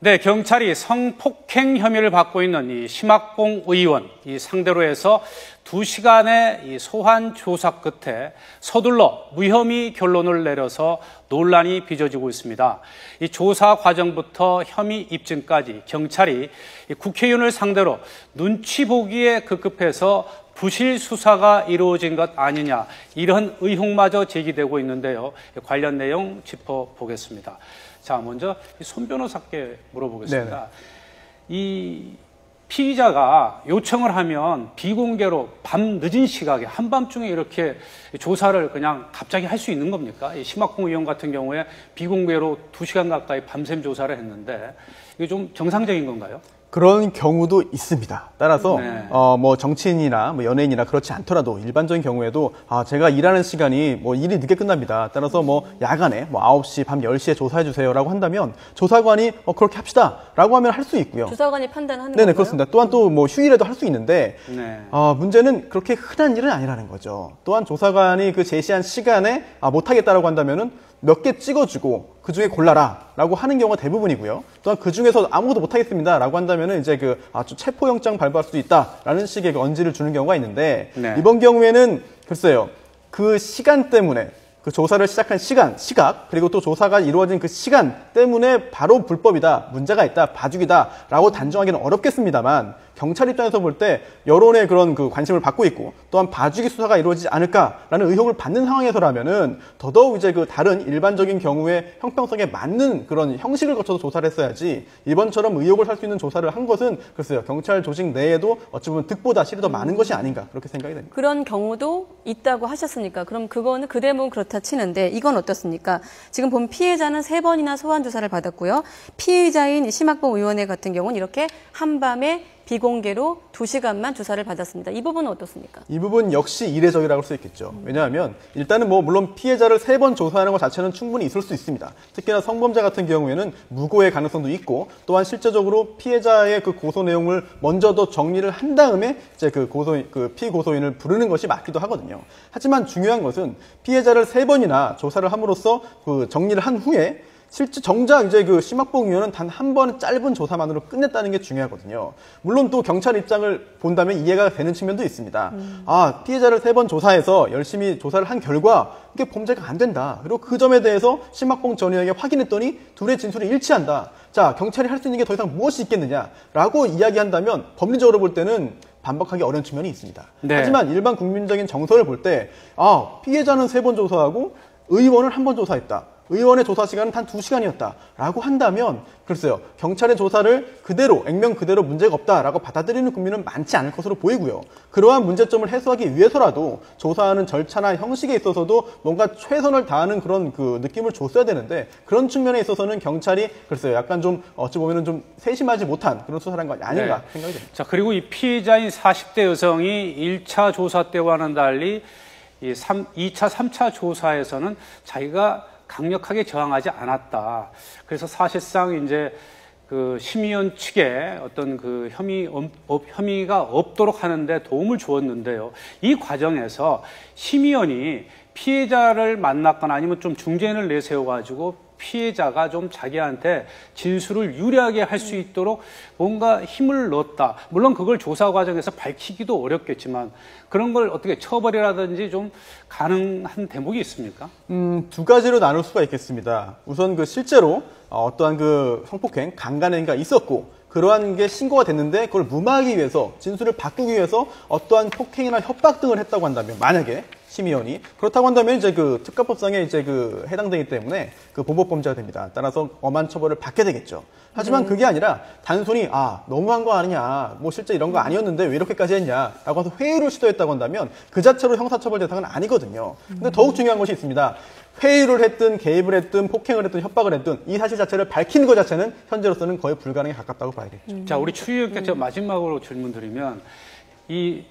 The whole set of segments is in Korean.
네, 경찰이 성폭행 혐의를 받고 있는 이 심학봉 의원 이 상대로 해서 2시간의 이 소환 조사 끝에 서둘러 무혐의 결론을 내려서 논란이 빚어지고 있습니다. 이 조사 과정부터 혐의 입증까지 경찰이 이 국회의원을 상대로 눈치 보기에 급급해서 부실 수사가 이루어진 것 아니냐, 이런 의혹마저 제기되고 있는데요. 관련 내용 짚어보겠습니다. 자, 먼저 손 변호사께 물어보겠습니다. 네네. 이 피의자가 요청을 하면 비공개로 밤 늦은 시각에 한밤중에 이렇게 조사를 그냥 갑자기 할 수 있는 겁니까? 이 심학봉 의원 같은 경우에 비공개로 2시간 가까이 밤샘 조사를 했는데 이게 좀 정상적인 건가요? 그런 경우도 있습니다. 따라서 네. 뭐 정치인이나 뭐 연예인이나 그렇지 않더라도 일반적인 경우에도 제가 일하는 시간이 뭐 일이 늦게 끝납니다. 따라서 뭐 야간에 뭐 9시, 밤 10시에 조사해 주세요라고 한다면 조사관이 그렇게 합시다라고 하면 할 수 있고요. 조사관이 판단하는 네네, 건가요? 그렇습니다. 또한 또 뭐 휴일에도 할 수 있는데 네. 문제는 그렇게 흔한 일은 아니라는 거죠. 또한 조사관이 그 제시한 시간에 못 하겠다라고 한다면은 몇 개 찍어주고 그 중에 골라라 라고 하는 경우가 대부분이고요. 또한 그 중에서 아무것도 못하겠습니다 라고 한다면은 이제 체포영장 발부할 수도 있다라는 식의 언지를 주는 경우가 있는데 네. 이번 경우에는 글쎄요, 그 시간 때문에 그 조사를 시작한 시각, 그리고 또 조사가 이루어진 그 시간 때문에 바로 불법이다, 문제가 있다, 봐주기다 라고 단정하기는 어렵겠습니다만 경찰 입장에서 볼 때 여론의 그런 그 관심을 받고 있고 또한 봐주기 수사가 이루어지지 않을까라는 의혹을 받는 상황에서라면은 더더욱 이제 그 다른 일반적인 경우에 형평성에 맞는 그런 형식을 거쳐서 조사를 했어야지 이번처럼 의혹을 살 수 있는 조사를 한 것은 글쎄요, 경찰 조직 내에도 어찌 보면 득보다 실이 더 많은 것이 아닌가 그렇게 생각이 됩니다. 그런 경우도 있다고 하셨으니까 그럼 그거는 그 대목은 그렇다 치는데 이건 어떻습니까? 지금 본 피해자는 3번이나 소환 조사를 받았고요. 피의자인 심학봉 의원회 같은 경우는 이렇게 한밤에 비공개로 2시간만 조사를 받았습니다. 이 부분은 어떻습니까? 이 부분 역시 이례적이라고 할 수 있겠죠. 왜냐하면 일단은 뭐 물론 피해자를 3번 조사하는 것 자체는 충분히 있을 수 있습니다. 특히나 성범죄 같은 경우에는 무고의 가능성도 있고 또한 실제적으로 피해자의 그 고소 내용을 먼저 더 정리를 한 다음에 이제 그 피고소인을 부르는 것이 맞기도 하거든요. 하지만 중요한 것은 피해자를 3번이나 조사를 함으로써 그 정리를 한 후에 실제 정작 이제 그 심학봉 의원은 단 한 번의 짧은 조사만으로 끝냈다는 게 중요하거든요. 물론 또 경찰 입장을 본다면 이해가 되는 측면도 있습니다. 피해자를 3번 조사해서 열심히 조사를 한 결과 이게 범죄가 안 된다. 그리고 그 점에 대해서 심학봉 전 의원에게 확인했더니 둘의 진술이 일치한다. 자, 경찰이 할 수 있는 게 더 이상 무엇이 있겠느냐라고 이야기한다면 법리적으로 볼 때는 반박하기 어려운 측면이 있습니다. 네. 하지만 일반 국민적인 정서를 볼 때 피해자는 3번 조사하고 의원은 1번 조사했다. 의원의 조사 시간은 단 2시간이었다 라고 한다면 글쎄요, 경찰의 조사를 그대로 액면 그대로 문제가 없다라고 받아들이는 국민은 많지 않을 것으로 보이고요. 그러한 문제점을 해소하기 위해서라도 조사하는 절차나 형식에 있어서도 뭔가 최선을 다하는 그런 그 느낌을 줬어야 되는데 그런 측면에 있어서는 경찰이 글쎄요, 약간 좀 어찌 보면은 좀 세심하지 못한 그런 수사를 한 거 아닌가 네. 생각이 됩니다. 자, 그리고 이 피해자인 40대 여성이 1차 조사 때와는 달리 이 2차, 3차 조사에서는 자기가 강력하게 저항하지 않았다. 그래서 사실상 이제 그 심의원 측에 어떤 그 혐의가 없도록 하는데 도움을 주었는데요. 이 과정에서 심의원이 피해자를 만났거나 아니면 좀 중재인을 내세워가지고 피해자가 좀 자기한테 진술을 유리하게 할 수 있도록 뭔가 힘을 넣었다. 물론 그걸 조사 과정에서 밝히기도 어렵겠지만 그런 걸 어떻게 처벌이라든지 좀 가능한 대목이 있습니까? 2가지로 나눌 수가 있겠습니다. 우선 그 실제로 어떠한 그 성폭행, 강간행위가 있었고 그러한 게 신고가 됐는데 그걸 무마하기 위해서 진술을 바꾸기 위해서 어떠한 폭행이나 협박 등을 했다고 한다면 만약에 심의원이 그렇다고 한다면 이제 그 특가법상에 이제 그 해당되기 때문에 그 보복범죄가 됩니다. 따라서 엄한 처벌을 받게 되겠죠. 하지만 그게 아니라 단순히 너무한 거 아니냐, 뭐 실제 이런 거 아니었는데 왜 이렇게까지 했냐라고 해서 회유를 시도했다고 한다면 그 자체로 형사처벌 대상은 아니거든요. 근데 더욱 중요한 것이 있습니다. 회유를 했든 개입을 했든 폭행을 했든 협박을 했든 이 사실 자체를 밝히는 것 자체는 현재로서는 거의 불가능에 가깝다고 봐야겠죠. 자, 우리 추 의원께 제가 마지막으로 질문 드리면 이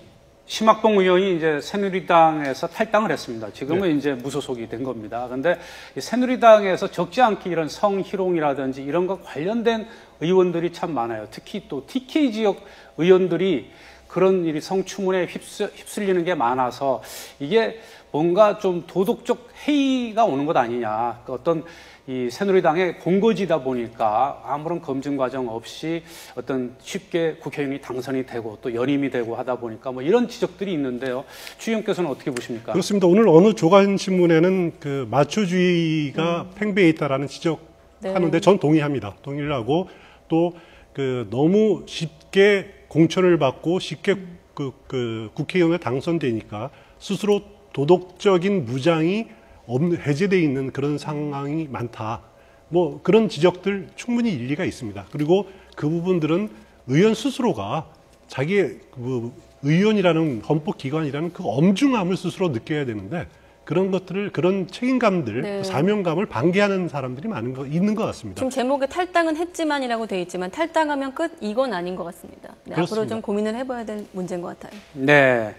심학봉 의원이 이제 새누리당에서 탈당을 했습니다. 지금은 네. 이제 무소속이 된 겁니다. 그런데 새누리당에서 적지 않게 이런 성희롱이라든지 이런 것 관련된 의원들이 참 많아요. 특히 또 TK 지역 의원들이 그런 일이 성추문에 휩쓸리는 게 많아서 이게 뭔가 좀 도덕적 해이가 오는 것 아니냐. 어떤 이 새누리당의 본거지다 보니까 아무런 검증 과정 없이 어떤 쉽게 국회의원이 당선이 되고 또 연임이 되고 하다 보니까 뭐 이런 지적들이 있는데요. 추 의원께서는 어떻게 보십니까? 그렇습니다. 오늘 어느 조간신문에는 그 마초주의가 팽배해 있다라는 지적하는데 전 동의합니다. 동의를 하고 또 그 너무 쉽게 공천을 받고 쉽게 그 국회의원에 당선되니까 스스로 도덕적인 무장이 해제되어 있는 그런 상황이 많다. 뭐 그런 지적들 충분히 일리가 있습니다. 그리고 그 부분들은 의원 스스로가 자기의 그 의원이라는 헌법기관이라는 그 엄중함을 스스로 느껴야 되는데 그런 것들을 그런 책임감들, 네. 사명감을 방기하는 사람들이 있는 것 같습니다. 지금 제목에 탈당은 했지만이라고 돼 있지만 탈당하면 끝 이건 아닌 것 같습니다. 네, 앞으로 그렇습니다. 좀 고민을 해봐야 될 문제인 것 같아요. 네.